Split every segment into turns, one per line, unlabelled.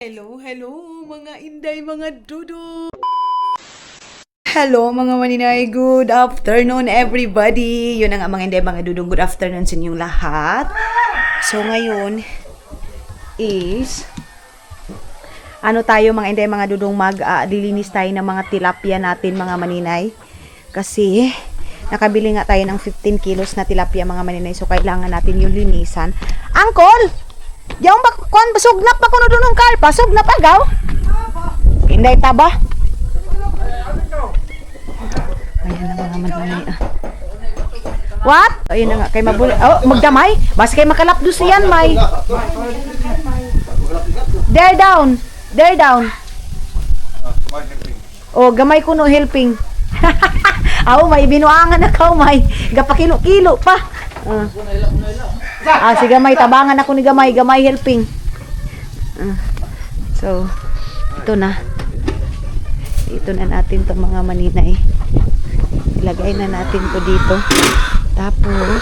Hello, hello mga inday, mga dudu. Hello mga maninay, good afternoon everybody. Yun na nga mga inday, mga dudong, good afternoon sa inyong lahat. So ngayon is ano tayo mga inday, mga dudong, maglilinis tayo ng mga tilapia natin mga maninay. Kasi nakabili nga tayo ng 15 kilos na tilapia mga maninay. So kailangan natin yung linisan. Uncle! Yaw ba kon basugnap pa kuno dunong karpa, sugnap agaw. Inday taba. Ayan na mga mananay. What? Ayun na nga kay mabuli. Oh, magdamay. Bas kay makalapdos yan, may. There down. There down. Oh, gamay kuno helping. Aw, may binuangan na ka, may. Gapakilo-kilo pa. Si gamay, tabangan ako ni gamay, gamay helping. So, ito na natin itong mga maninay. Ilagay na natin to dito. Tapos,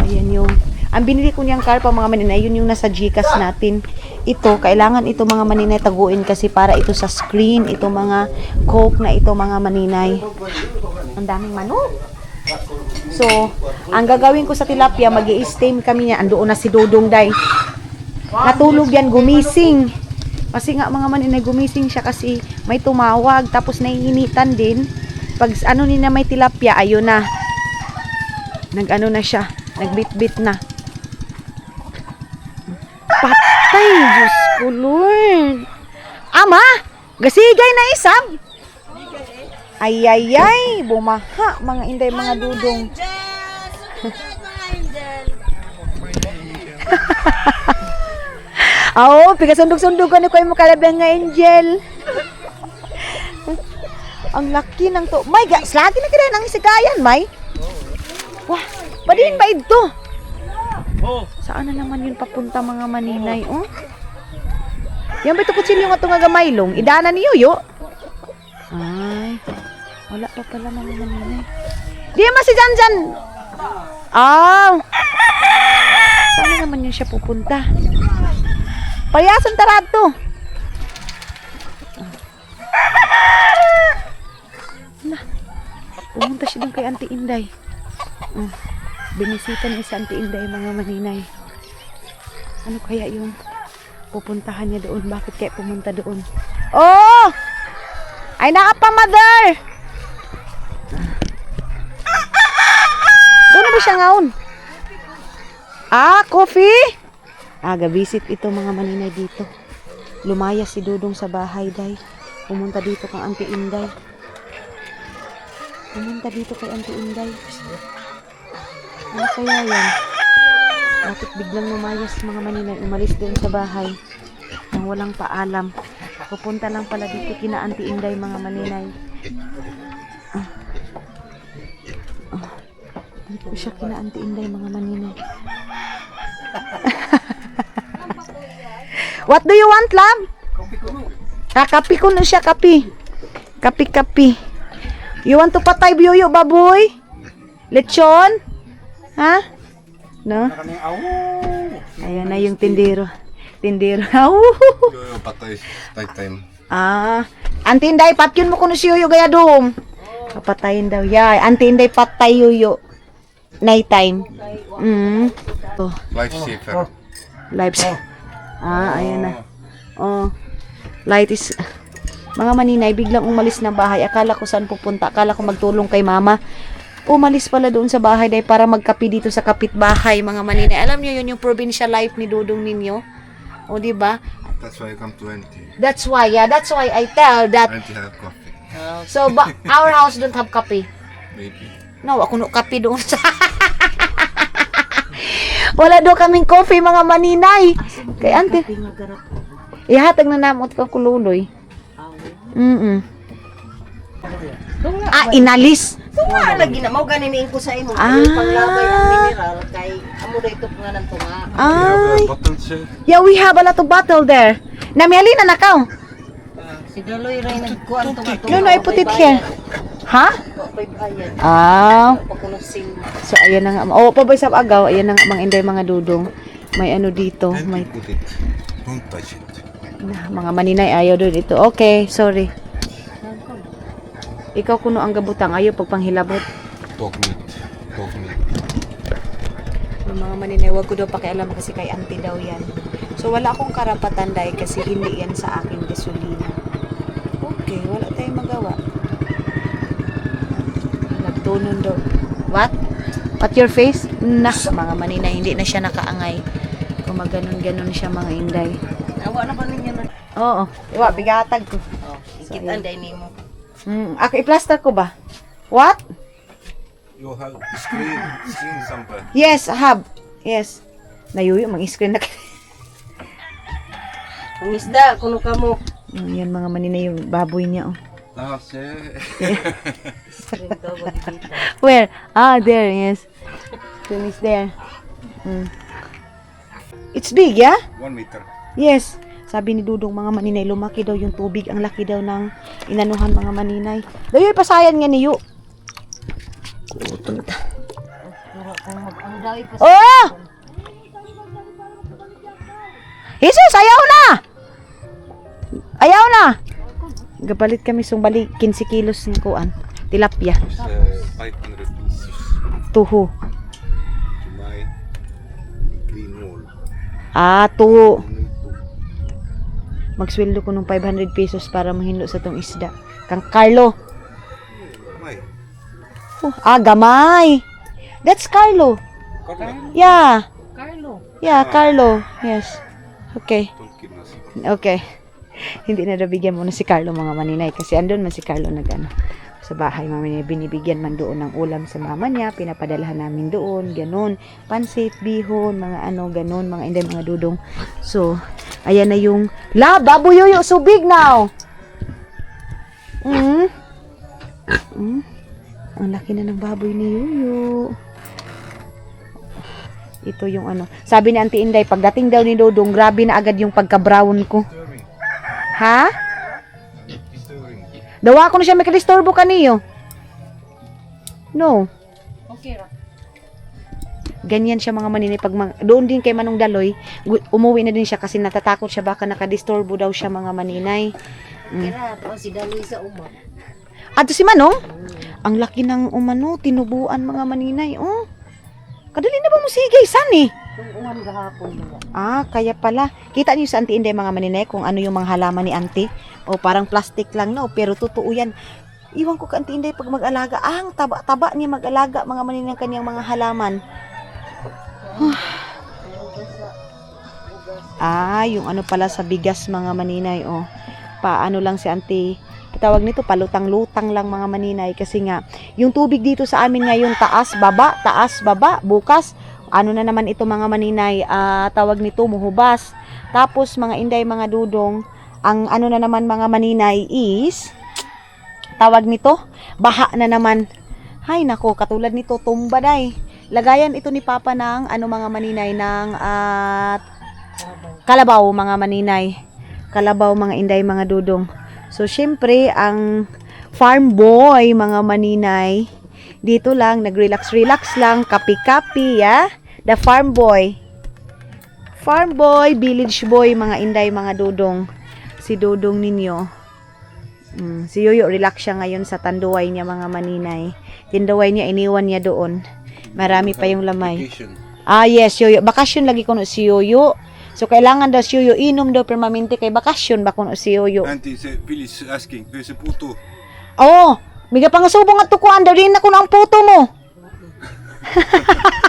ayan yung, ang binili ko niyang karpa mga maninay, yun yung nasa Gcash natin. Ito, kailangan ito mga maninay taguin kasi para ito sa screen, ito mga coke na ito mga maninay. Ang daming manok. So, ang gagawin ko sa tilapia, mag-i-steam kami niya. Andoon na si Dodong Day. Natulog yan, gumising. Kasi nga mga maninay, gumising siya kasi may tumawag. Tapos naiinitan din. Pag ano nina may tilapia, ayun na. Nag-ano na siya. Nagbit-bit na. Patay, Diyos ko, Lord. Ama, gasigay na isab. Ay, ay, ay, bumaha, mga inday, mga dudong. Oo, pigasundog-sundog ko ni ko yung makalabang nga angel. Ang laki ng to. My God, lagi na kaya ng isigayan, may. Wah, padin ba ito? Saan na naman yun papunta mga maninay, oh? Yan ba ito kutsilyo nga ito nga gamaylong? Idaanan niyo, yo? Ay, wala pa pala mga maninay. Di mas si Janjan. Saan naman yun siya pupunta? Payasan tarato. Pumunta siya doon kay Auntie Inday. Binisita niya si Auntie Inday mga maninay. Ano kaya yung pupuntahan niya doon? Bakit kaya pumunta doon? Oh! Ay, naapa, mother! Doon na ba siya ngaon? Coffee? Gabisit ito mga maninay dito. Lumaya si Dudong sa bahay, day. Pumunta dito kang Auntie Inday. Pumunta dito kay Auntie Inday. Ano kaya yan? Bakit biglang lumayas mga maninay? Umalis doon sa bahay. Nang walang paalam. Pupunta lang pala dito kina Auntie Inday mga maninay. Dito siya kina Auntie Inday mga maninay. What do you want, love? Kapi ko na siya, kapi. Kapi. You want to patay biyuyo, baboy? Lechon? Ha? No? Ayan na yung tindero. Tindero.
Patay night time.
Auntie Inday, patyon mo kuno si Yuyo gaya dum. Papatayin daw. Yeah, Auntie Inday patay Yuyo. Night time.
Life saver.
Ayan na. Light is mga maninay, biglang umalis na bahay. Akala ko saan pupunta. Akala ko magtulong kay mama. Umalis pala doon sa bahay dahil para magkapi dito sa kapitbahay mga maninay. Alam niyo yun yung provincial life ni Dudong ninyo? O di ba?
That's why I come to Auntie.
That's why I tell that.
Auntie have coffee.
So, our house don't have coffee.
Maybe.
No, ako no kape doon sa... Wala daw kaming coffee mga maninay. Kay Auntie. Ihatag na namot ka kululoy. Inalis.
Tunga lagi na mo ganinin ko sa imo. Panglabay ang mineral kay amo dito nga nang tunga.
Bottle share.
Yeah, we have a lot of bottle there. Namiali na nakaw.
Si Daloy ray nagkuan tunga.
No, I put it here. Ha?
Pakunusin.
So ayan na nga. Pabay sa agaw, ayan na nga mga inday mga dudong. May ano dito, may
Put it. Don't touch it.
Mga maninay, ayaw doon ito. Okay, sorry. Ikaw kuno ang gabutang, ayaw pagpanghilabot.
Dog meat. Dog meat.
Yung mga maninay, wag ko daw pakialam kasi kay auntie daw yan. So, wala akong karapatan dahil kasi hindi yan sa aking gasolina. Okay, wala tayong magawa. Nagtunon daw. What? What your face? Mga maninay, hindi na siya nakaangay. Kung maganon-ganon siya mga inday.
Awa na ba ninyo na?
Oo. Iwa, bigatag ko.
Oh, ikitan day nimo.
Ako, i-plaster ko ba? What?
You have screen somewhere.
Yes, I have. Yes. Nayuyo, mag-screen na.
Ang isda, kuno kamo.
Yan mga maninay yung baboy niya. Oh.
Ah, sir.
Screen daw wag dito.
Where? Ah, there, yes. Screen is there. It's big, yeah?
1 meter.
Yes. Sabi ni Dudong mga maninay, lumaki daw yung tubig. Ang laki daw ng inanuhan mga maninay. Dayo, pasayan nga niyo.
Puro kang mag-anday pa.
Oh! Jesus, ayaw na! Ayaw na! Gabalit kami sumbali 15 kilos ng kuan. Tilapia.
It's 500 pieces
Tuho.
to my green wall.
Ah, tuho.
Only 2.
Magsweldo ko ng 500 pesos para mahinlo sa tong isda. Kang Carlo.
Why?
Gamay. That's Carlo.
Carlo.
Yeah.
Carlo.
Yeah, Carlo. Yes. Okay.
Don't kill us.
Okay. Hindi na nabigyan mo na si Carlo mga maninay kasi andun man si Carlo nagano sa bahay mami, binibigyan man doon ng ulam sa mama niya, pinapadalahan namin doon, ganun, pansit, bihon, mga ano, ganun, mga inday, mga dudong. So, ayan na yung, baboy yoyo, so big now! Ang laki na ng baboy ni Yoyo. Ito yung ano, sabi ni Auntie Inday, pagdating daw ni Dodong, grabe na agad yung pagka-brown ko.
Disturbing.
Ha?
Disturbing.
Dawa ko na siya, may kadisturbo kaniyo. No.
Okay ra.
Ganyan siya mga maninay. Doon din kay Manong Daloy, umuwi na din siya kasi natatakot siya baka nakadisturbo daw siya mga maninay.
Kira to si Daloy sa uma.
Ato si Manong? Ang laki ng umano, tinubuan mga maninay. Oh. Kadali na ba mo sigay, san eh?
Kung uwan gahapon ba.
Kaya pala. Kita niyo sa Auntie Inday mga maninay kung ano yung mga halaman ni Auntie. O parang plastic lang no, pero totoo yan. Iwan ko ka Auntie Inday pag mag-alaga. Ang taba-taba niya mag-alaga mga maninay kanyang mga halaman. Yung ano pala sa bigas mga maninay. Oh. Paano lang si Auntie, tawag nito palutang-lutang lang mga maninay kasi nga yung tubig dito sa amin ngayon taas baba bukas ano na naman ito mga maninay, tawag nito muhubas. Tapos mga inday mga dudong, ang ano na naman mga maninay is tawag nito baha na naman. Hay nako, katulad nito tumba day. Lagayan ito ni Papa ng ano mga maninay ng kalabaw mga maninay. Kalabaw mga inday mga dudong. So, syempre, ang farm boy, mga maninay, dito lang, nag-relax-relax lang, kapi-kapi, ya? The farm boy. Farm boy, village boy, mga inday, mga dudong. Si dudong ninyo. Si Yoyo, relax siya ngayon sa tanduay niya, mga maninay. Tinduay niya, iniwan niya doon. Marami pa yung lamay.
Vacation.
Yes, Yoyo. Bakasyon lagi ko no si Yoyo. So, kailangan daw si Yoyo inom daw permanente kay bakasyon ba kuno si Yoyo.
Auntie, please asking, where's the puto?
Oo, miga pangasubong at tukuan daw din ako ng puto mo.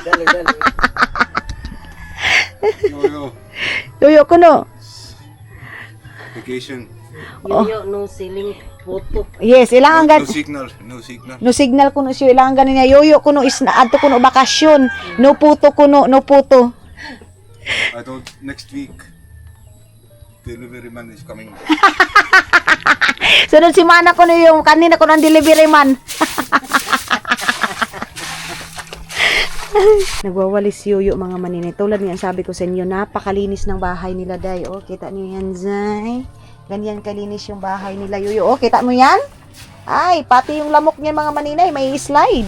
Dali.
No.
Yoyo kuno.
Vacation.
Yoyo no ceiling photo.
Yes, ilangan gan
No signal. No signal.
no signal kuno siyo ilangan ganin niya Yoyo kuno is na adto kuno bakasyon. No puto kuno, no puto.
I thought next week delivery man is coming.
Sunod si mana ko no yung kanina ko ng delivery man. Nagwawalis si Yoyo mga maninay. Tulad niyan sabi ko sa inyo, napakalinis ng bahay nila day. Oh, kita niyo yan, Zay. Ganyan kalinis yung bahay nila Yoyo. Oh, kita mo yan? Ay, pati yung lamok niya mga maninay, may slide.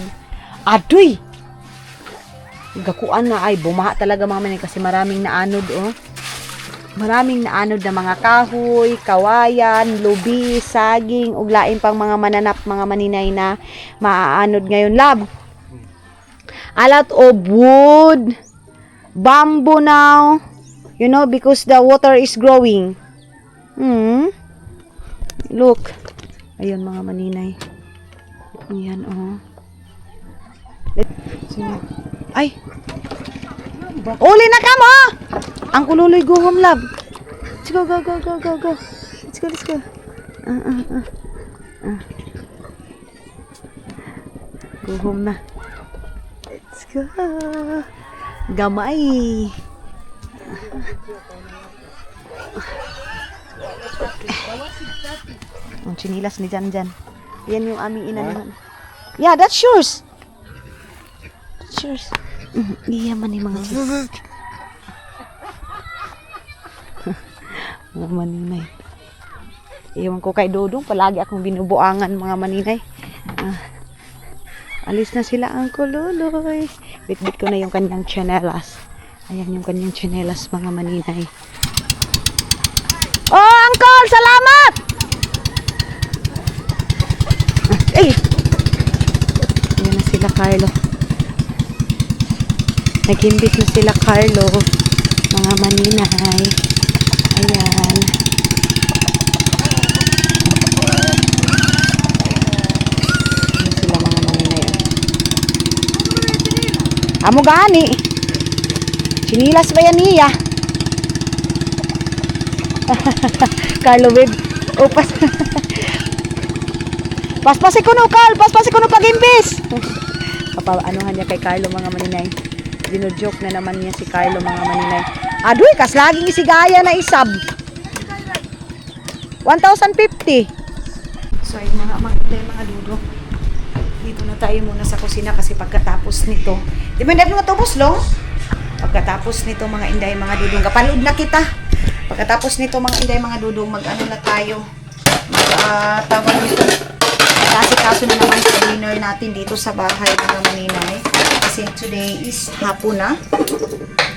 Adoy! Gakuan na ay bumaha talaga mga maninay kasi maraming naanod oh. Maraming naanod na mga kahoy, kawayan, lubi, saging, ug lain pang mga mananap, mga maninay na maaanod ngayon, lab. A lot of wood, bamboo now, you know, because the water is growing. Look. Ayun mga maninay. Ayan, oh. Ay! Uli na ka mo! Ang kululoy guhom, lab. Let's go, go, go, go, go, go. Let's go, let's go. Guhom na. Let's go. Gamay. Ang chinilas ni Jan Jan. Yan yung aming inanuhan. Yeah, that's yours. That's yours. Iyaman yung mga chis. Mga maninay. Iwan ko kay Dodong. Palagi akong binubuangan mga maninay. Alis na sila ang kululoy. Bit-bit ko na yung kanyang chanelas. Ayan yung kanyang chanelas mga maninay. Oh, Uncle! Salamat! Ay! Ayan na sila, Carlo. Naghimbit na sila, Carlo. Mga maninay. Ayan. Ayan sila, mga maninay. Amo gani. Sinilas ba yan niya? Carlo, babe. Upas. Paspasi ko no, Carl. Paspasi ko no pag-imbis. Papaanuhan niya kay Carlo, mga maninay. Dino-joke na naman niya si Carlo, mga maninay. Aduy, kas laging isigaya na isab. 1,050. So, yung mga dudo. Dito na tayo muna sa kusina kasi pagkatapos nito. Di ba hindi mo tubos, Long? Pagkatapos nito, mga inday, mga dudong. Kapanood na kita. Pagkatapos nito, mga inday, mga dudong, mag-ano na tayo. Tawag nito. Kasi na naman sa dinner natin dito sa bahay, mga maninay. Kasi today is hapon na.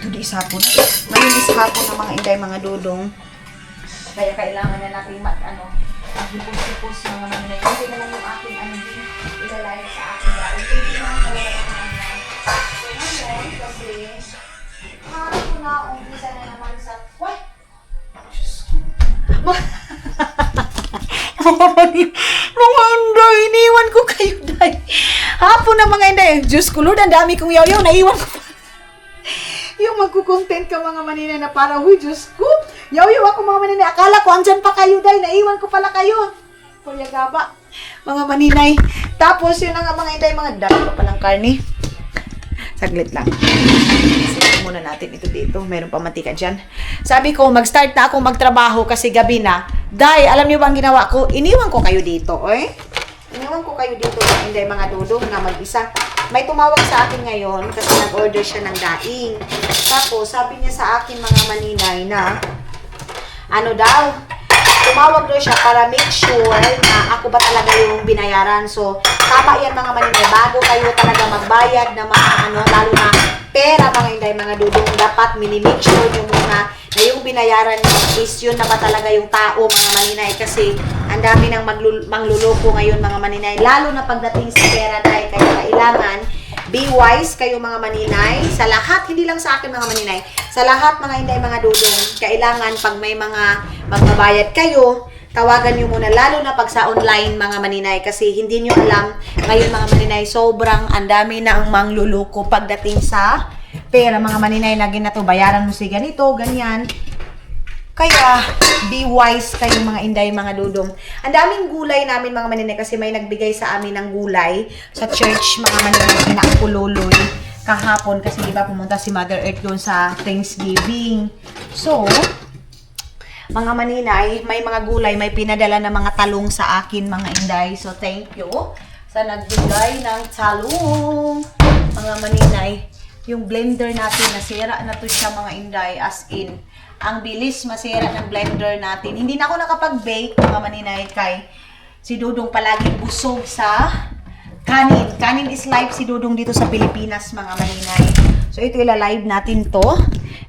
Today is hapon. Ngayon is hapon na, mga inday, mga dudong. Kaya kailangan na natin maghipos-hipos, mga maninay. Kasi na lang yung aking ilalay sa aking bahay. Hindi naman talaga mga maninay. So ngayon, kasi hapon na, umpisa na naman sa... What? Mga inday, iniwan ko kayo, day. Hapon na, mga inday. Diyos ko, Lord, ang dami kong yaw-yaw. Naiwan ko pa. Yung magkukontent ka, mga maninay, na para, huy, Diyos ko. Yaw-yaw ako, mga maninay. Akala ko, andyan pa kayo, day. Naiwan ko pala kayo. Kuya Gaba. Mga maninay. Tapos, yun na nga, mga inday, mga dami pa palang karne. Saglit lang. Sige muna natin ito dito. Meron pa mantika dyan. Sabi ko, mag-start na akong magtrabaho kasi gabi na. Day, alam niyo ba ang ginawa ko? Iniwan ko kayo dito, eh. Iniwan ko kayo dito, hindi mga dudong na mag-isa. May tumawag sa akin ngayon kasi nag-order siya ng daing. Tapos, sabi niya sa akin, mga maninay, na ano daw, tumawag daw siya para make sure na ako ba talaga yung binayaran. So, tama yan, mga maninay. Bago kayo talaga magbayad na mga lalo na pera, mga inday, mga dudong, dapat minimake sure nyo muna na yung binayaran nyo is yun na ba talaga yung tao, mga maninay. Kasi ang dami ng mangluloko ngayon, mga maninay. Lalo na pagdating sa pera, dahil kaya kailangan be wise kayo, mga maninay. Sa lahat, hindi lang sa akin, mga maninay. Sa lahat, mga inday, mga dudong, kailangan pag may mga magbabayad kayo, tawagan nyo muna, lalo na pag sa online, mga maninay, kasi hindi nyo alam ngayon, mga maninay, sobrang ang dami na ang mangluloko pagdating sa pera, mga maninay, na ginato, bayaran mo si ganito, ganyan. Kaya, be wise kayo, mga inday, mga dudong. Ang daming gulay namin, mga maninay, kasi may nagbigay sa amin ng gulay sa church, mga maninay, kinakululoy kahapon, kasi diba pumunta si Mother Earth doon sa Thanksgiving. So, mga maninay, may mga gulay, may pinadala na mga talong sa akin, mga inday. So, thank you sa nagbigay ng talong, mga maninay. Yung blender natin, nasira na to siya, mga inday, as in, ang bilis masira ng blender natin. Hindi na ako nakapag-bake, mga maninay, kay si Dudong palaging busog sa kanin. Kanin is life si Dudong dito sa Pilipinas, mga maninay. So, ito ila-live natin to.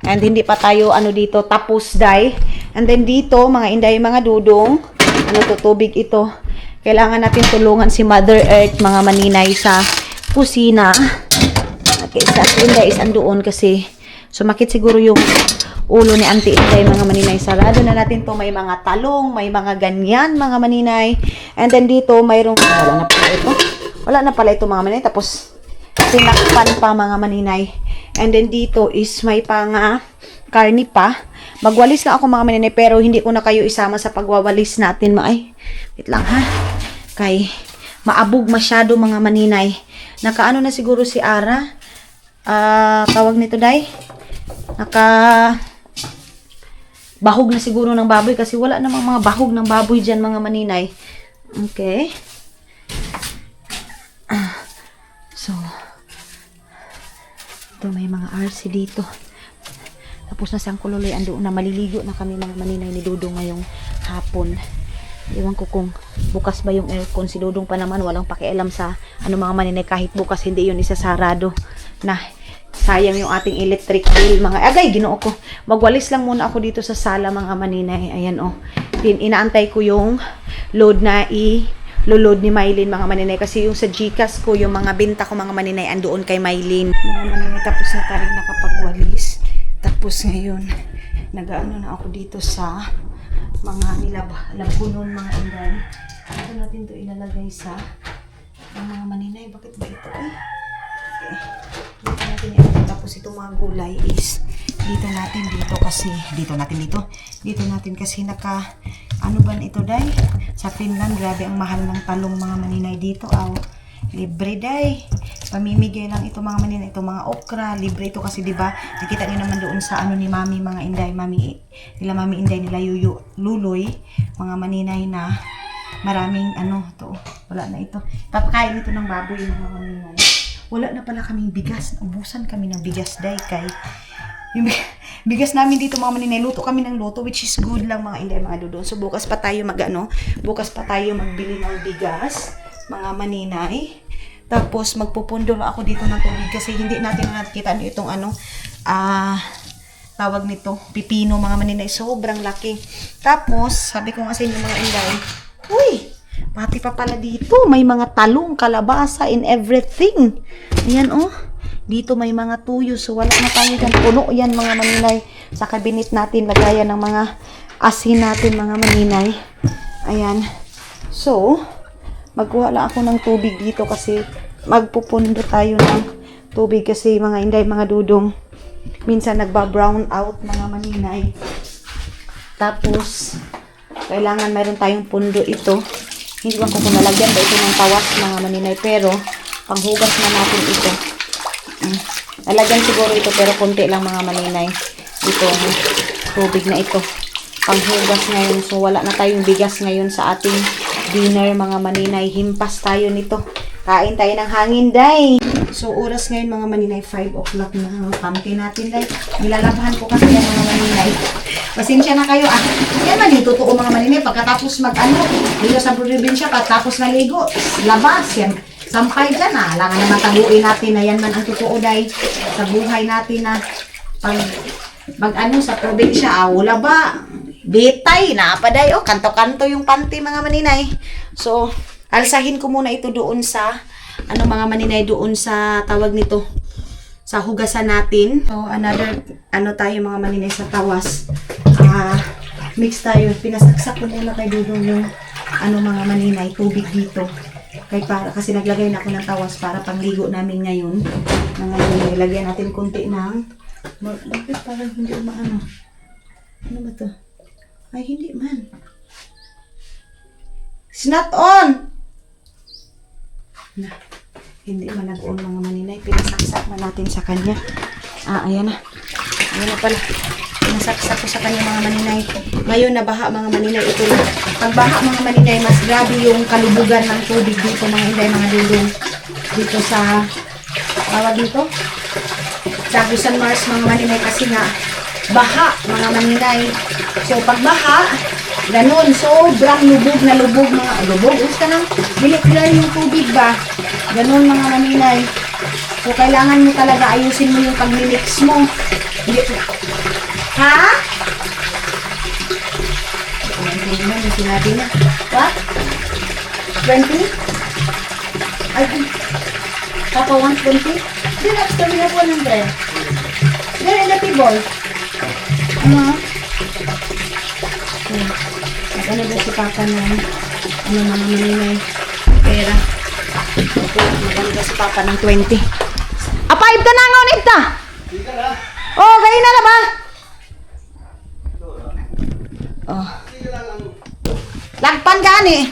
And hindi pa tayo dito tapos day. And then dito mga inday mga dudong, tubig ito. Kailangan natin tulungan si Mother Earth mga maninay sa kusina. Okay, sa inday is andoon kasi sumakit siguro yung ulo ni Auntie Inday mga maninay. Sarado na natin to. May mga talong, may mga ganyan mga maninay. And then dito mayroong wala na pala ito mga maninay. Tapos sinakpan pa mga maninay. And then dito is may karni pa. Magwalis lang ako mga maninay pero hindi ko na kayo isama sa pagwawalis natin. Wait lang ha. Kay maabog masyado mga maninay. Nakaano na siguro si Ara. Tawag nito day. Bahog na siguro ng baboy kasi wala namang mga bahog ng baboy dyan mga maninay. Okay. So, ito may mga RC dito. Tapos na siyang kululoy andoon na maliligo na kami mga maninay ni Dudong ngayong hapon. Iwan ko kung bukas ba yung aircon. Si Dudong pa naman walang pakialam sa mga maninay kahit bukas hindi yun isasarado na. Sayang yung ating electric bill mga ginoo ko. Magwalis lang muna ako dito sa sala mga maninay. Ayan inaantay ko yung load na load ni Mylene mga maninay kasi yung sa GCash ko yung mga benta ko mga maninay andoon kay Mylene. Mga maninay tapos na tayo nakapagwalis. Tapos ngayon nagaano na ako dito sa mga labunon mga inday. Ito natin to ilalagay sa mga maninay. Bakit ba ito okay. Dito natin yan. Tapos itong mga gulay is dito natin kasi ano ba ito day? Sa Finland grabe ang mahal ng talong mga maninay dito. Libre day. Pamimigay lang ito mga maninay. Ito mga okra, libre ito kasi diba nakita niyo naman doon sa ni Mami mga inday, Mami Inday nila Luloy, mga maninay na maraming to. Wala na ito. Papakain ito ng baboy mga maninay. Wala na pala kaming bigas. Ubusan kami ng bigas day kay yung bigas namin dito mga maninay. Luto kami ng luto which is good lang mga inday mga dudong. So bukas pa tayo magbili ng bigas mga maninay. Tapos magpupundol ako dito ng tubig kasi hindi natin nakita itong tawag nito pipino mga maninay. Sobrang laki. Tapos sabi ko nga sa inyo mga inday, uy! Pati pa pala dito, may mga talong, kalabasa, and everything. Ayan dito may mga tuyo, so wala na tayo dyan. Puno yan mga maninay. Sa cabinet natin, lagayan ng mga asin natin mga maninay. Ayan. So, magkuha lang ako ng tubig dito kasi magpupundo tayo ng tubig kasi mga inday, mga dudong. Minsan nagba-brown out mga maninay. Tapos, kailangan mayroon tayong pundo ito. Hindi ko kung nalagyan ba ito ng tawas mga maninay pero panghugas na natin ito. Nalagyan siguro ito pero konti lang mga maninay. Ito tubig na ito. Panghugas ngayon. So wala na tayong bigas ngayon sa ating dinner mga maninay. Himpas tayo nito. Kain tayo ng hangin day. So oras ngayon mga maninay 5 o'clock na. Pamti natin day. Nilalabahan ko kasi yan mga maninay. Pasensya na kayo Yan man yung totoo mga maninay. Pagkatapos dito sa probinsya, pagkatapos maligo, labas yan. Sampay dyan Alangan naman taguin natin na yan man ang totoo day. Sa buhay natin na sa probinsya, wala ba? Bitay, napaday. Kanto-kanto yung panty mga maninay. So, alsahin ko muna ito doon sa, mga maninay doon sa tawag nito. Sa hugasan natin. So, another, tayo mga maninay sa tawas. Mix tayo. Pinasaksak ko muna kay Dudong yung mga maninay, tubig dito. Kasi naglagay na ako ng tawas para pangligo namin ngayon. Nilagyan natin konti ng bakit parang hindi maano? Ano ba to? Ay, hindi man. It's not on! Hindi man nag-on mga maninay. Pinasaksak na natin sa kanya. Ayan na. Ayan na pala. Pinasaksak ko sa kanya mga maninay. Ngayon nabaha mga maninay. Ito na. Pag baha mga maninay, mas grabe yung kalubugan ng tubig dito mga inday, mga dudong. Dito sa, tawag dito? Sa Agusan Mars mga maninay kasi nga, baha mga maninay. So pag baha, ganun. Sobrang lubog na lubog mga, gusto nang bilik-bilar yung tubig ba? Ganun mga maninay. So kailangan mo talaga ayusin mo yung pag-mix mo. Hindi ko. Ha? Hindi naman yung sinabi niya. What? 20? Ay, Papa wants 20? Hindi na, sabi na 100. Then, in the table. Ano ba si Papa na mga maninay pera. Maganda si Papa ng 20. Ah, 5 ka na nga ulit ta! Oh, kayo na na ba? Oh. Lagpan gani.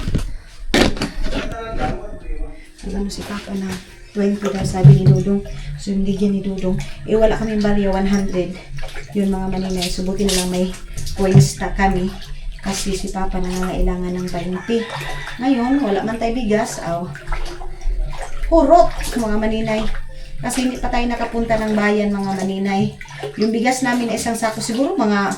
Ano si Papa na 20 daw sabi ni Dudong. So yung ligyan ni Dudong. Eh wala kaming barya 100. Yun mga maninay. Subutin na lang may coins na kami. Kasi si Papa nangangailangan ng 20. Ngayon, wala man tayo bigas. Aw. Hurot mga maninay. Kasi hindi pa tayo nakapunta ng bayan mga maninay. Yung bigas namin isang sako siguro mga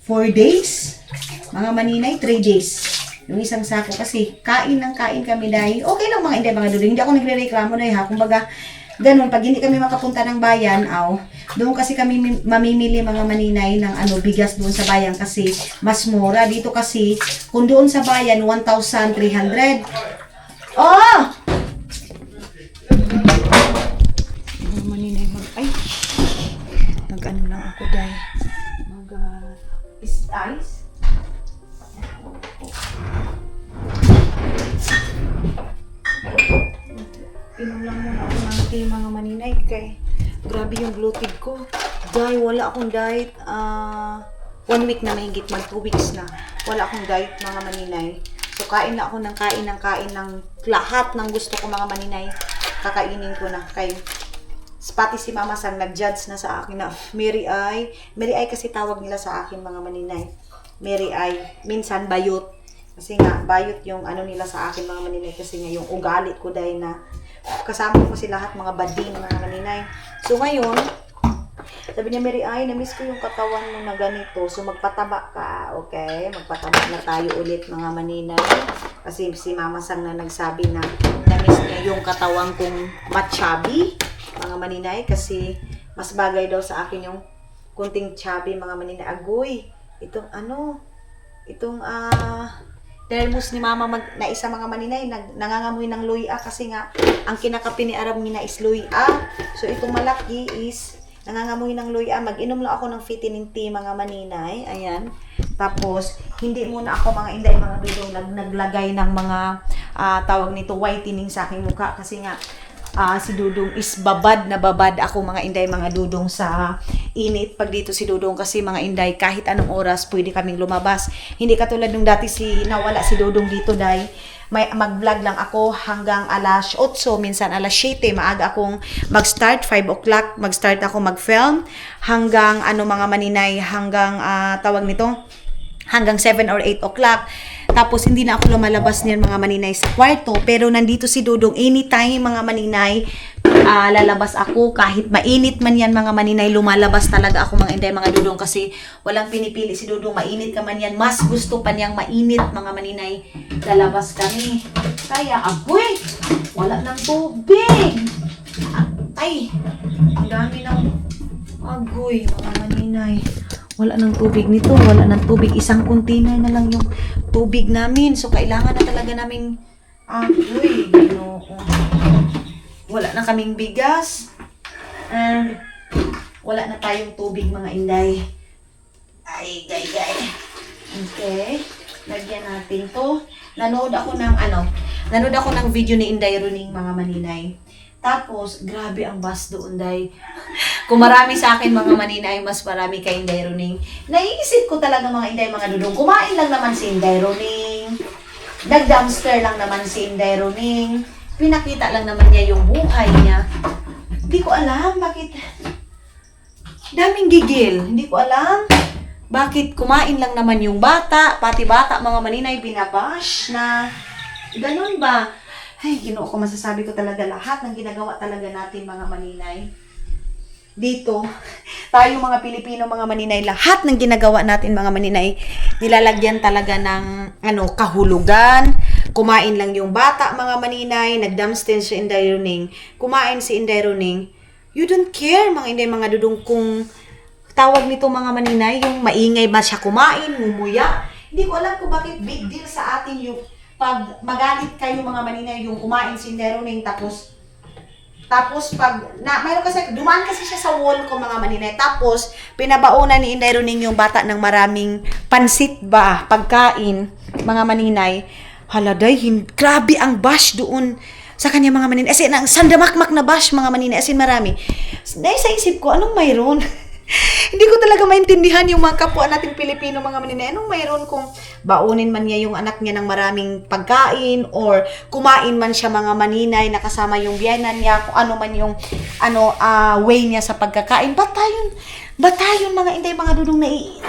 4 days. Mga maninay, 3 days. Yung isang sako kasi kain ng kain kami dahil okay lang mga hindi mga dudong. Hindi ako nagre-reklamo na ha. Kumbaga, ganun, pag hindi kami makapunta ng bayan, doon kasi kami mamimili mga maninay ng bigas doon sa bayan kasi mas mura. Dito kasi, kung doon sa bayan, 1,300. Oh! Mga maninay, mag-ano lang ako dahil mag-ice. Inom lang muna ako ng tea mga maninay kay grabe yung bloated ko. Dahil wala akong diet. 1 week na mahigit, mag 2 weeks na. Wala akong diet mga maninay. So kain na ako ng kain ng lahat ng gusto ko mga maninay. Kakainin ko na kay pati si Mama Sang nag-judge na sa akin na Mary Ay kasi tawag nila sa akin mga maninay. Mary Ay, minsan bayot. Kasi nga, bayot yung nila sa akin mga maninay. Kasi nga, yung ugali ko dahil na kasama ko si lahat mga bading mga maninay. So ngayon, sabi niya, Mary Ay, na-miss ko yung katawan mo na ganito. So magpataba ka, okay? Magpataba na tayo ulit mga maninay. Kasi si Mama Sang na nagsabi na na-miss niya yung katawan kong matchabi mga maninay. Kasi mas bagay daw sa akin yung kunting chubby mga maninay. Agoy, itong termos ni Mama na isa mga maninay nangangamoy ng luya kasi nga ang kinakapi ni Arab nina is luya. So itong malaki is nangangamoy ng luya. Mag-inom lang ako ng vitamin tea mga maninay. Ayan. Tapos hindi muna ako mga inday mga dudong naglagay ng mga tawag nito whitening sa aking mukha kasi nga si Dudong is babad ako mga inday mga dudong sa init pag dito si Dudong kasi mga inday kahit anong oras pwede kaming lumabas. Hindi katulad nung dati nawala si Dudong dito dahil mag-vlog lang ako hanggang alas 8, minsan alas 7, maaga akong mag-start, 5 o'clock mag-start ako mag-film hanggang mga maninay hanggang tawag nito hanggang 7 or 8 o'clock. Tapos, hindi na ako lumalabas niyan mga maninay sa kwarto. Pero, nandito si Dudong. Anytime, mga maninay, lalabas ako. Kahit mainit man yan, mga maninay, lumalabas talaga ako mga inday, mga Dudong. Kasi, walang pinipili si Dudong. Mainit ka man yan. Mas gusto pa niyang mainit, mga maninay. Lalabas kami. Kaya, agoy! Wala ng tubig! Ay! Ang dami ng agoy, mga maninay. Wala ng tubig nito, wala ng tubig. Isang container na lang yung tubig namin. So, kailangan na talaga naming wala na kaming bigas. And, wala na tayong tubig, mga inday. Ay, gay. Okay. Lagyan natin to. Nanood ako ng video ni Inday Runing, mga maninay. Tapos, grabe ang bus doon, day. Kung marami sa akin, mga maninay, mas marami kay Inday Runing. Naiisip ko talaga, mga inday, mga dudong. Kumain lang naman si Inday Runing. Nag-dumpster lang naman si Inday Runing. Pinakita lang naman niya yung buhay niya. Hindi ko alam bakit. Daming gigil. Hindi ko alam bakit kumain lang naman yung bata. Pati bata, mga maninay, binabash na. Ganun ba? Ay, Ginoo ko, masasabi ko talaga lahat ng ginagawa talaga natin mga maninay. Dito, tayo mga Pilipino, mga maninay, lahat ng ginagawa natin mga maninay, nilalagyan talaga ng kahulugan. Kumain lang yung bata, mga maninay, nag-dumpster si Inday Runing. Kumain si Inday Runing. You don't care, mga inday, mga dudong, kung tawag nito mga maninay, yung maingay ba siya kumain, ngumuya. Hindi ko alam kung bakit big deal sa atin yung pag magalit kayo mga maninay, yung kumain si Neroning tapos mayroon kasi, dumaan kasi siya sa wall ko mga maninay. Tapos, pinabaunan ni Inday Roning yung bata ng maraming pansit ba, pagkain, mga maninay. Haladay, grabe ang bash doon sa kanya mga maninay. As in, ang sandamakmak na bash mga maninay. As in, marami. Dahil sa isip ko, anong mayroon? Hindi ko talaga maintindihan yung mga kapwa nating Pilipino mga maninay. Anong mayroon kung baunin man niya yung anak niya ng maraming pagkain or kumain man siya mga maninay nakasama yung biyenan niya, kung ano man yung way niya sa pagkakain. Ba't tayo mga Inday, mga dudong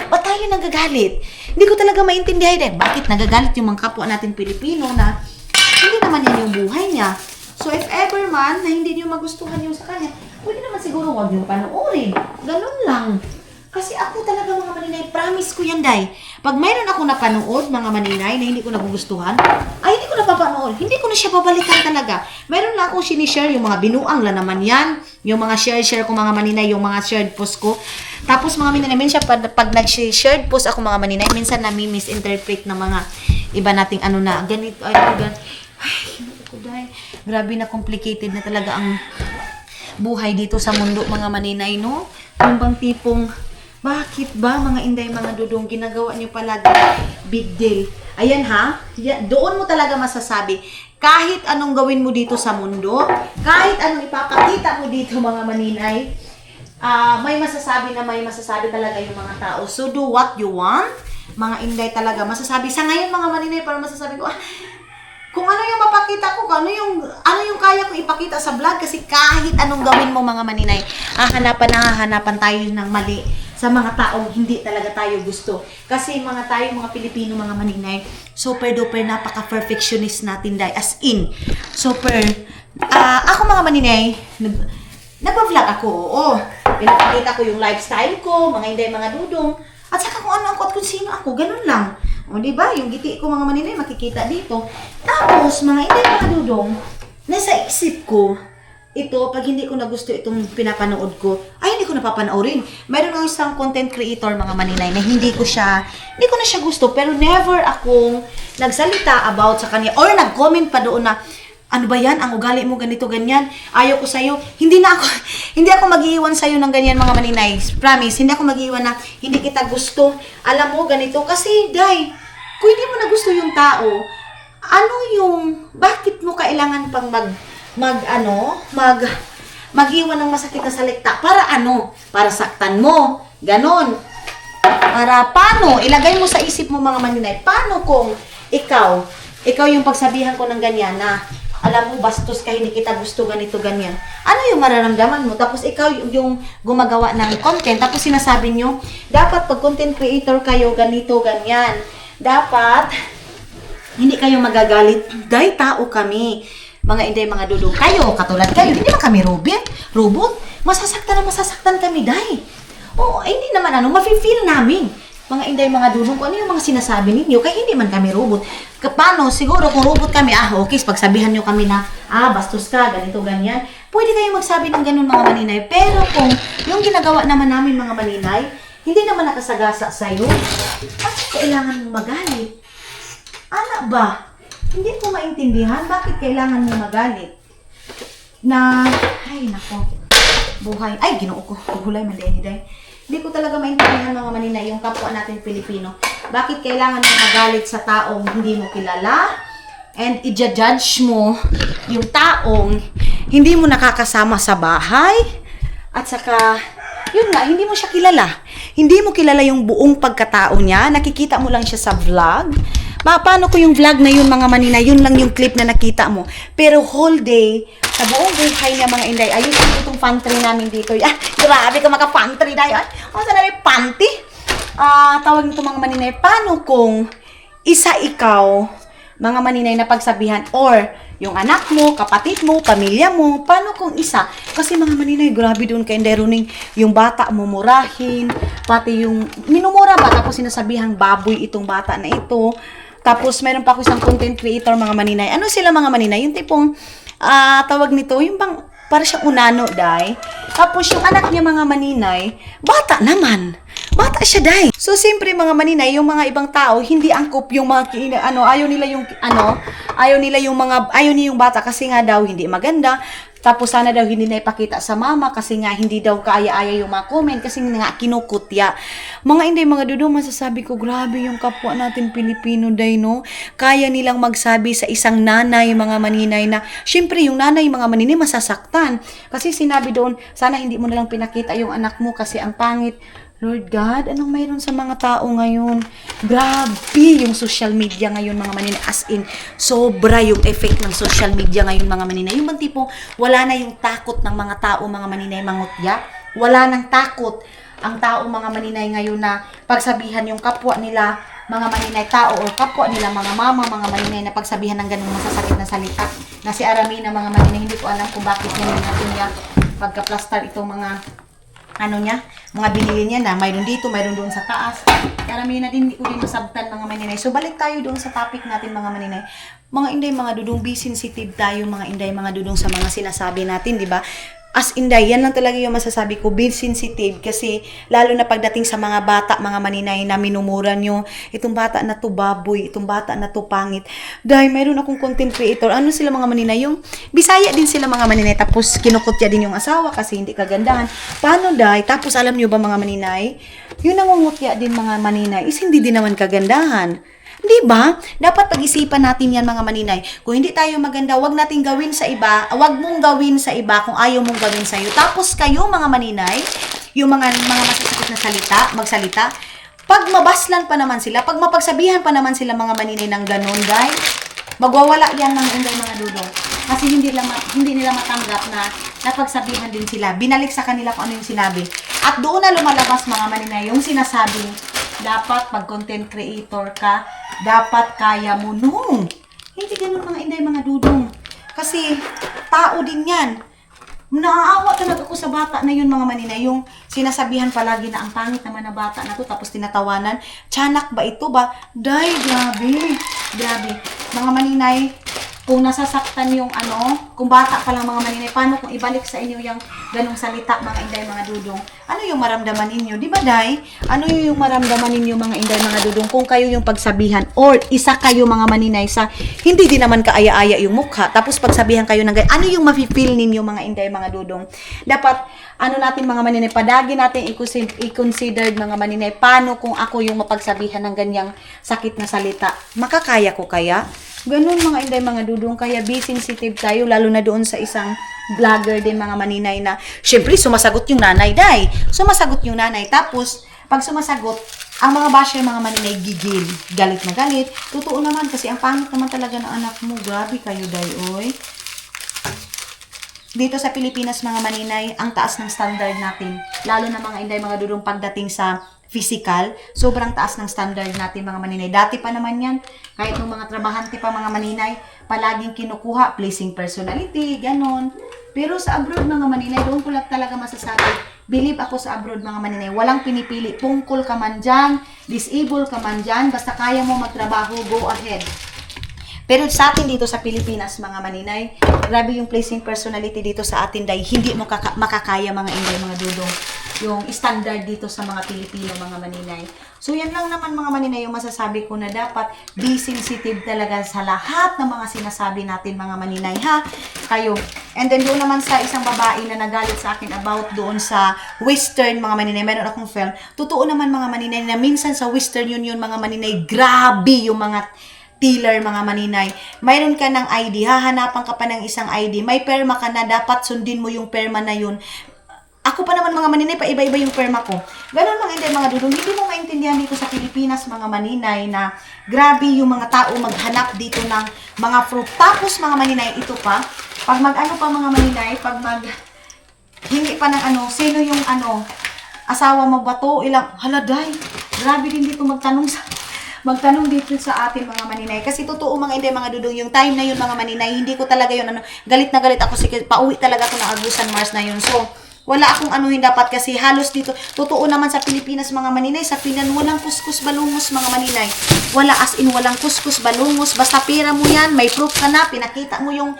ba't tayo nagagalit? Hindi ko talaga maintindihan din. Bakit nagagalit yung mga kapwa nating Pilipino na hindi naman yan yung buhay niya. So, if ever man na hindi niyo magustuhan yung sa kanya, pwede naman siguro huwag niyo panoorin. Ganun lang. Kasi ako talaga mga maninay, promise ko yan, Day. Pag mayroon ako napanood, mga maninay, na hindi ko nagugustuhan, ay hindi ko napapanood. Hindi ko na siya babalikan talaga. Mayroon lang akong sinishare, yung mga binuang la naman yan. Yung mga share ko mga maninay, yung mga shared post ko. Tapos mga maninay, minsan pag nag-shared post ako mga maninay, minsan nami-misinterpret ng mga iba nating ganito, ganito. Ay, grabe na complicated na talaga ang buhay dito sa mundo mga maninay, no? Yung bang tipong, bakit ba mga Inday, mga dudong, ginagawa nyo palagi big deal? Ayan ha, doon mo talaga masasabi, kahit anong gawin mo dito sa mundo, kahit anong ipapakita mo dito mga maninay, may masasabi talaga yung mga tao. So do what you want, mga Inday talaga, masasabi. Sa ngayon mga maninay, parang masasabi ko, kung ano yung mapakita ko, ano yung kaya ko ipakita sa vlog, kasi kahit anong gawin mo mga maninay, hahanapan tayo ng mali sa mga taong hindi talaga tayo gusto. Kasi mga Pilipino mga maninay, super duper napaka-perfectionist natin, Day. As in, super. Ako mga maninay, nagpa-vlog ako, oo. Pinapakita ko yung lifestyle ko, mga Inday, mga dudong, at saka kung ano ako at kung sino ako, ganun lang. O, diba? Yung giti ko mga maninay, makikita dito. Tapos, mga Inday, mga dudong, nasa isip ko, ito, pag hindi ko na gusto itong pinapanood ko, ay hindi ko napapanoorin. Mayroon ng isang content creator, mga maninay, na hindi ko na siya gusto, pero never akong nagsalita about sa kanya, or nag-comment pa doon na, ano ba yan? Ang ugali mo ganito, ganyan. Ayaw ko sa'yo. Hindi ako mag-iiwan sa'yo ng ganyan mga maninay. Promise, hindi ako mag-iiwan na hindi kita gusto. Alam mo, ganito. Kasi, Day, kung hindi mo na gusto yung tao, bakit mo kailangan pang mag-iwan ng masakit na salita? Para ano? Para saktan mo. Ganon. Para paano? Ilagay mo sa isip mo mga maninay. Paano kung ikaw yung pagsabihan ko ng ganyan na, alam mo, bastos ka, hindi kita gusto, ganito, ganyan. Ano yung mararamdaman mo? Tapos ikaw yung gumagawa ng content, tapos sinasabi nyo, dapat pag content creator kayo, ganito, ganyan. Dapat, hindi kayo magagalit. Dahil tao kami. Mga Inday, mga dudong. Kayo, katulad kayo, hindi naman kami robot. Masasaktan kami, Day. Oo, hindi naman mafe-feel namin. Mga Inday, mga dudong, kung ano yung mga sinasabi ninyo, kaya hindi man kami robot. Paano? Siguro kung robot kami, okay, pagsabihan nyo kami na, bastos ka, ganito, ganyan, pwede kayo magsabi ng ganun mga maninay. Pero kung yung ginagawa naman namin mga maninay, hindi naman nakasagasa sa'yo, bakit kailangan mong magalit? Ano ba? Hindi ko maintindihan, bakit kailangan mong magalit? Ay, nako, buhay. Ay, ginoo ko, hulay man day. Hindi ko talaga maintindihan mga maninay, yung kapwa natin Pilipino. Bakit kailangan mong magalit sa taong hindi mo kilala? And i-judge mo yung taong hindi mo nakakasama sa bahay? At saka, yun nga, hindi mo siya kilala. Hindi mo kilala yung buong pagkatao niya. Nakikita mo lang siya sa vlog. Paano ko yung vlog na yun mga maninay? Yun lang yung clip na nakita mo. Pero whole day, sa buong buhay niya mga Inday, ayun itong pantry namin dito. Grabe ka maka-pantry na yun. Saan na yung panty? Tawag nito mga maninay, paano kung isa ikaw, mga maninay na pagsabihan, or yung anak mo, kapatid mo, pamilya mo, paano kung isa? Kasi mga maninay, grabe doon kay Inday Roning, yung bata mo murahin, pati yung minumura ba, tapos sinasabihang baboy itong bata na ito. Tapos, meron pa ako isang content creator, mga maninay. Ano sila mga maninay? Yung tipong, tawag nito, yung bang, Para siyang unano, day. Tapos yung anak niya mga maninay, bata naman. Bata siya, day. So, siyempre mga maninay, yung mga ibang tao, hindi angkop yung mga, ayaw nila yung bata kasi nga daw hindi maganda. Tapos sana daw hindi na ipakita sa mama kasi nga hindi daw kaaya-aya yung mga comment kasi nga kinukutya. Mga hindi, mga dudong, masasabi ko, grabe yung kapwa natin Pilipino, day, no? Kaya nilang magsabi sa isang nanay, mga maninay na, syempre yung nanay, mga maninay, masasaktan. Kasi sinabi doon, sana hindi mo nalang pinakita yung anak mo kasi ang pangit. Lord God, anong mayroon sa mga tao ngayon? Grabe yung social media ngayon, mga maninay. As in, sobra yung effect ng social media ngayon, mga maninay. Yung bang tipong wala na yung takot ng mga tao, mga maninay, mangutya. Wala nang takot ang tao, mga maninay, ngayon na pagsabihan yung kapwa nila, mga maninay tao, o kapwa nila, mga mama, mga maninay, na pagsabihan ng ganung masasakit na salita. Na si Aramina, mga maninay, hindi ko alam kung bakit niya pagka-plaster itong mga mga binili niya na mayroon dito, mayroon doon sa taas. Karami na din, hindi ko din masabtan, mga maninay. So, balik tayo doon sa topic natin, mga maninay. Mga inday, mga dudong, be sensitive tayo, mga inday, mga dudong, sa mga sinasabi natin, di ba? As inday, yan lang talaga yung masasabi ko, be sensitive, kasi lalo na pagdating sa mga bata, mga maninay, na minumura nyo, itong bata na to baboy, itong bata na to pangit. Dahil mayroon akong content creator, ano sila, mga maninay, yung Bisaya din sila, mga maninay, tapos kinukutya din yung asawa kasi hindi kagandahan. Paano, dahil? Tapos alam nyo ba, mga maninay, yung nangungutya din, mga maninay, is hindi din naman kagandahan. Di ba? Dapat pag-isipan natin yan, mga maninay. Kung hindi tayo maganda, wag nating gawin sa iba, wag mong gawin sa iba kung ayaw mong gawin sa iyo. Tapos kayo, mga maninay, yung mga masasakit na magsalita, pag mabaslan pa naman sila, pag mapagsabihan pa naman sila, mga maninay, ng ganun, guys, magwawala yan ng unday, mga dudong. Kasi hindi nila matanggap na napagsabihan din sila. Binalik sa kanila kung ano yung sinabi. At doon na lumalabas, mga maninay, yung sinasabing, dapat pag content creator ka, dapat kaya mo. No! Hindi ganun, mga inday, mga dudong. Kasi, tao din yan. Naaawa talaga ako sa bata na yun, mga maninay. Yung sinasabihan palagi na ang pangit naman na bata na to, tapos tinatawanan. Tiyanak ba ito ba? Day, grabe. Grabe. Mga maninay, kung nasasaktan yung kung bata pa lang, mga maninay, paano kung ibalik sa inyo yung ganong salita, mga inday, mga dudong? Ano yung maramdaman ninyo? Di ba, day? Ano yung maramdaman ninyo, mga inday, mga dudong, kung kayo yung pagsabihan or isa kayo, mga maninay, sa hindi din naman kaaya-aya yung mukha, tapos pagsabihan kayo ng ano yung mafe-feel ninyo, mga inday, mga dudong? Dapat, natin, mga maninay, padagi natin i-consider, mga maninay, paano kung ako yung mapagsabihan ng ganyang sakit na salita? Makakaya ko kaya? Ganun, mga inday, mga dudong, kaya be sensitive tayo, lalo na doon sa isang vlogger din, mga maninay, na syempre sumasagot yung nanay, day. Sumasagot yung nanay. Tapos, pag sumasagot, ang mga basher, mga maninay, gigil. Galit na galit. Totoo naman, kasi ang pangit naman talaga ng anak mo. Grabe kayo, day, oy. Dito sa Pilipinas, mga maninay, ang taas ng standard natin. Lalo na, mga inday, mga dudong, pagdating sa physical, sobrang taas ng standard natin, mga maninay. Dati pa naman yan, kahit nung mga trabahante pa, mga maninay, palaging kinukuha, pleasing personality, ganon. Pero sa abroad, mga maninay, doon ko lang talaga masasabi, believe ako sa abroad, mga maninay, walang pinipili, tungkol ka man dyan, disable ka man dyan, basta kaya mo magtrabaho, go ahead. Pero sa atin dito sa Pilipinas, mga maninay, grabe yung pleasing personality dito sa atin, dahil hindi mo makakaya, mga inday, mga dudong, yung standard dito sa mga Pilipino, mga maninay. So, yan lang naman, mga maninay, yung masasabi ko, na dapat be sensitive talaga sa lahat ng mga sinasabi natin, mga maninay, ha? Kayo. And then, doon naman sa isang babae na nagalit sa akin about doon sa Western, mga maninay, meron akong film. Totoo naman, mga maninay, na minsan sa Western Union, mga maninay, grabe yung mga dealer, mga maninay. Mayroon ka ng ID, hahanapan ka pa ng isang ID, may perma ka na, dapat sundin mo yung perma na yun. Ako pa naman, mga maninay, pa iba-iba yung perma ko. Ganun, mga inday, mga dudong, hindi mo maintindihan dito sa Pilipinas, mga maninay, na grabe yung mga tao maghanap dito ng mga fruit. Tapos, mga maninay, ito pa, pag pa, mga maninay, pag hingi pa ng sino yung asawa mo ba to? Haladay, grabe din dito magtanong dito sa atin, mga maninay. Kasi totoo, mga inday, mga dudong, yung time na yun, mga maninay, hindi ko talaga yun, galit na galit ako, pauwi talaga ako ng Agusan Mars na yun. So, Wala akong anuhin dapat kasi halos dito, totoo naman sa Pilipinas mga maninay, sa Pinan walang kuskus balungos mga maninay. Wala as in walang kuskus balungos, basta pera mo yan, may proof ka na, pinakita mo yung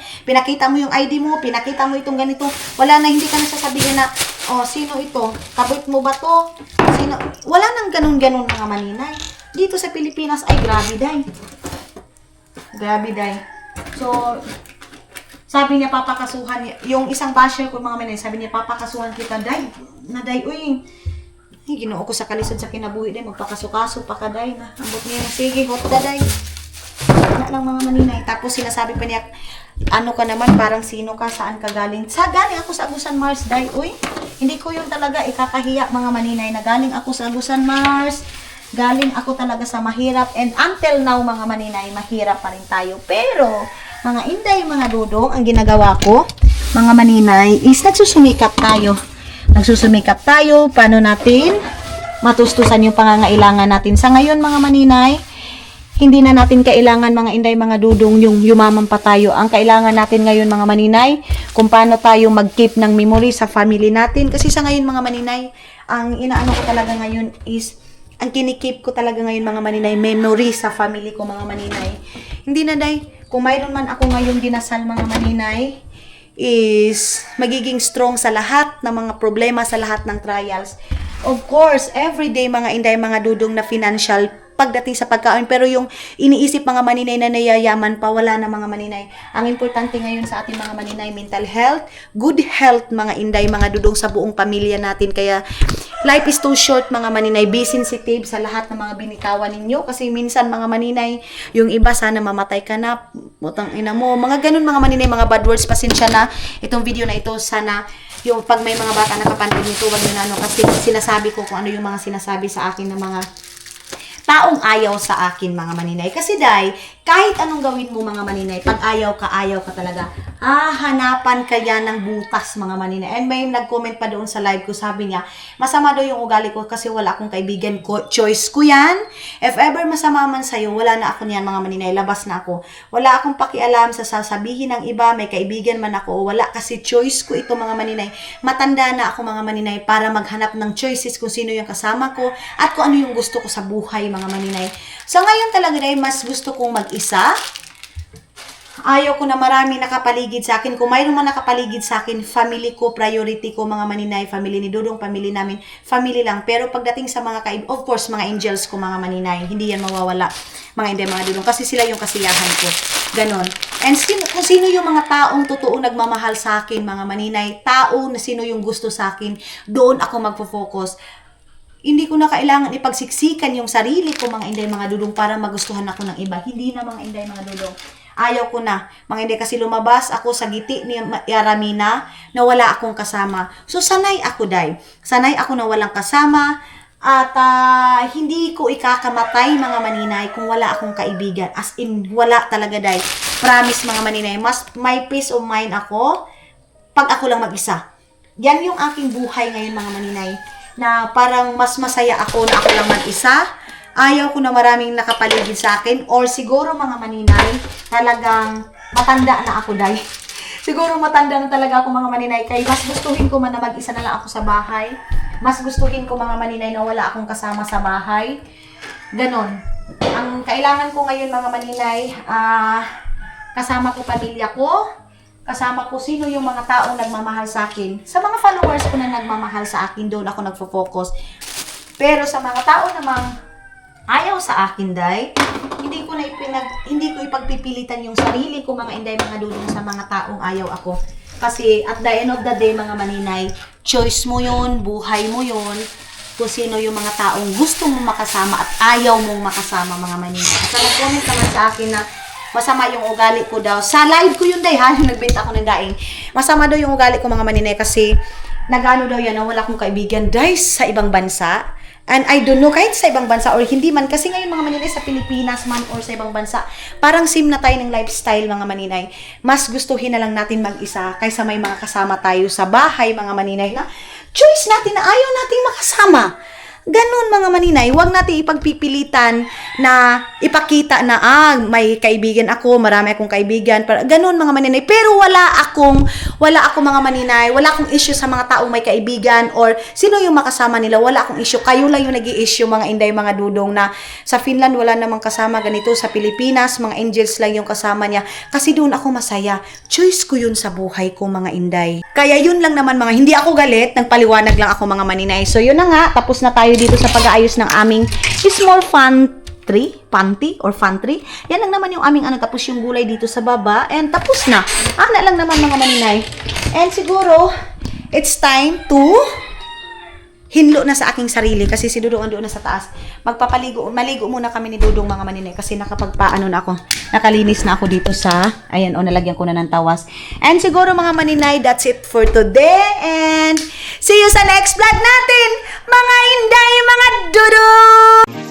ID mo, pinakita mo itong ganito. Wala na, hindi ka na sasabihin na, oh, sino ito? Kabit mo ba to? Sino? Wala nang ganun-ganun mga maninay. Dito sa Pilipinas ay grabe day. Grabe day. So, sabi niya, papakasuhan niya. Yung isang basher ko, mga maninay, sabi niya, papakasuhan kita, day. Na, day, uy, ginoo ko sa kalisod sa kinabuhi, day. Magpakasukaso pa ka, day. Na, ambot niya, sige, hot ka, day. Wala lang, mga maninay. Tapos, sinasabi pa niya, ano ka naman, parang sino ka, saan ka galing? Galing ako sa Agusan Mars, day. Uy, hindi ko yun talaga ikakahiya, mga maninay, na galing ako sa Agusan Mars. Galing ako talaga sa mahirap. And until now, mga maninay, mahirap pa rin tayo. Pero, mga inday, mga dudong, ang ginagawa ko, mga maninay, is nagsusumikap tayo. Nagsusumikap tayo, paano natin matustusan yung pangangailangan natin. Sa ngayon, mga maninay, hindi na natin kailangan, mga inday, mga dudong, yung yumaman pa tayo. Ang kailangan natin ngayon, mga maninay, kung paano tayo mag-keep ng memory sa family natin. Kasi sa ngayon, mga maninay, ang inaano ko talaga ngayon is, ang kinikip ko talaga ngayon, mga maninay, memory sa family ko, mga maninay. Hindi na, day, kung mayroon man ako ngayon dinasal, mga maninay, is magiging strong sa lahat ng mga problema, sa lahat ng trials. Of course, everyday, mga inday, mga dudong na financial pagdating sa pagkain. Pero yung iniisip, mga maninay, na nayayaman pa, wala na, mga maninay. Ang importante ngayon sa ating mga maninay, mental health, good health, mga inday, mga dudong, sa buong pamilya natin. Kaya, life is too short, mga maninay. Be sensitive sa lahat ng mga binitawan ninyo. Kasi minsan, mga maninay, yung iba, sana mamatay ka na, putang ina mo. Mga ganun, mga maninay, mga bad words, pasensya na. Itong video na ito, sana, yung pag may mga bata nakapanood nito, wag nyo na ano, kasi sinasabi ko kung ano yung mga sinasabi sa akin ng mga taong ayaw sa akin, mga maninay. Kasi day, kahit anong gawin mo, mga maninay, pag ayaw ka talaga, hanapan ka yan ng butas, mga maninay. And may nag-comment pa doon sa live ko, sabi niya, masama daw yung ugali ko kasi wala akong kaibigan ko. Choice ko yan. If ever masama man sa'yo, wala na ako niyan, mga maninay. Labas na ako. Wala akong pakialam sa sasabihin ng iba, may kaibigan man ako o wala, kasi choice ko ito, mga maninay. Matanda na ako, mga maninay, para maghanap ng choices kung sino yung kasama ko at kung ano yung gusto ko sa buhay, mga maninay. So ngayon talaga day, mas gusto kong mag-isa. Ayaw ko na marami nakapaligid sa akin. Kung mayroon man nakapaligid sa akin, family ko, priority ko, mga maninay, family ni Dudong, family namin, family lang. Pero pagdating sa mga of course, mga angels ko, mga maninay, hindi yan mawawala, mga hindi, mga Dudong, kasi sila yung kasiyahan ko. Ganon. And kung sino yung mga taong totoo nagmamahal sa akin, mga maninay, tao na sino yung gusto sa akin, doon ako magpo-focus. Hindi ko na kailangan ipagsiksikan yung sarili ko, mga inday, mga dudong, para magustuhan ako ng iba. Hindi na, mga inday, mga dudong. Ayaw ko na, mga inday, kasi lumabas ako sa giti ni Yaramina na wala akong kasama. So, sanay ako, day. Sanay ako na walang kasama. At hindi ko ikakamatay, mga maninay, kung wala akong kaibigan. As in, wala talaga, day. Promise, mga maninay. Mas may peace of mind ako pag ako lang mag-isa. Yan yung aking buhay ngayon, mga maninay, na parang mas masaya ako na ako lang mag-isa. Ayaw ko na maraming nakapaligid sa akin. Or siguro, mga maninay, talagang matanda na ako, day. Siguro matanda na talaga ako, mga maninay. Kaya mas gustuhin ko man na mag-isa na lang ako sa bahay. Mas gustuhin ko, mga maninay, na wala akong kasama sa bahay. Ganon. Ang kailangan ko ngayon, mga maninay, kasama ko pamilya ko. Kasama ko sino yung mga taong nagmamahal sa akin. Sa mga followers ko na nagmamahal sa akin, doon ako nagfo-focus. Pero sa mga tao namang ayaw sa akin, day, hindi ko ipagpipilitan yung sarili ko, mga inday, mga dudong, sa mga taong ayaw ako. Kasi at the end of the day, mga maninay, choice mo yun, buhay mo yun, kung sino yung mga taong gusto mong makasama at ayaw mong makasama, mga maninay. At nag-comment naman sa akin na masama yung ugali ko daw. Sa live ko yun, day, ha? Yung nagbenta ako ng daing. Masama daw yung ugali ko, mga maninay, kasi nagano daw yan na wala akong kaibigan, day, sa ibang bansa. And I don't know, kahit sa ibang bansa or hindi man. Kasi ngayon, mga maninay, sa Pilipinas man or sa ibang bansa, parang same na tayo ng lifestyle, mga maninay. Mas gustuhin na lang natin mag-isa kaysa may mga kasama tayo sa bahay, mga maninay, na choice natin na ayaw nating makasama. Ganun mga maninay, huwag natin ipagpipilitan na ipakita na may kaibigan ako, marami akong kaibigan. Ganun mga maninay. Pero wala akong mga maninay, wala akong issue sa mga taong may kaibigan or sino yung makasama nila, wala akong issue. Kayo lang yung nag-i-issue mga inday, mga dudong na sa Finland wala namang kasama ganito, sa Pilipinas mga angels lang yung kasama niya. Kasi doon ako masaya. Choice ko yun sa buhay ko mga inday. Kaya yun lang naman mga, hindi ako galit, nagpaliwanag lang ako mga maninay. So yun na nga, tapos na tayo dito sa pag-aayos ng aming small pantry. Yan lang naman yung aming tapos yung gulay dito sa baba. And tapos na. Lang naman mga maninay. And siguro, it's time to hinlo na sa aking sarili kasi si Dudong andoon na sa taas. Maligo muna kami ni Dudong mga maninay kasi nakapagpaano na ako. Nakalinis na ako dito sa, ayan nalagyan ko na ng tawas. And siguro mga maninay, that's it for today. And see you sa next vlog natin, mga inday, mga Dudong!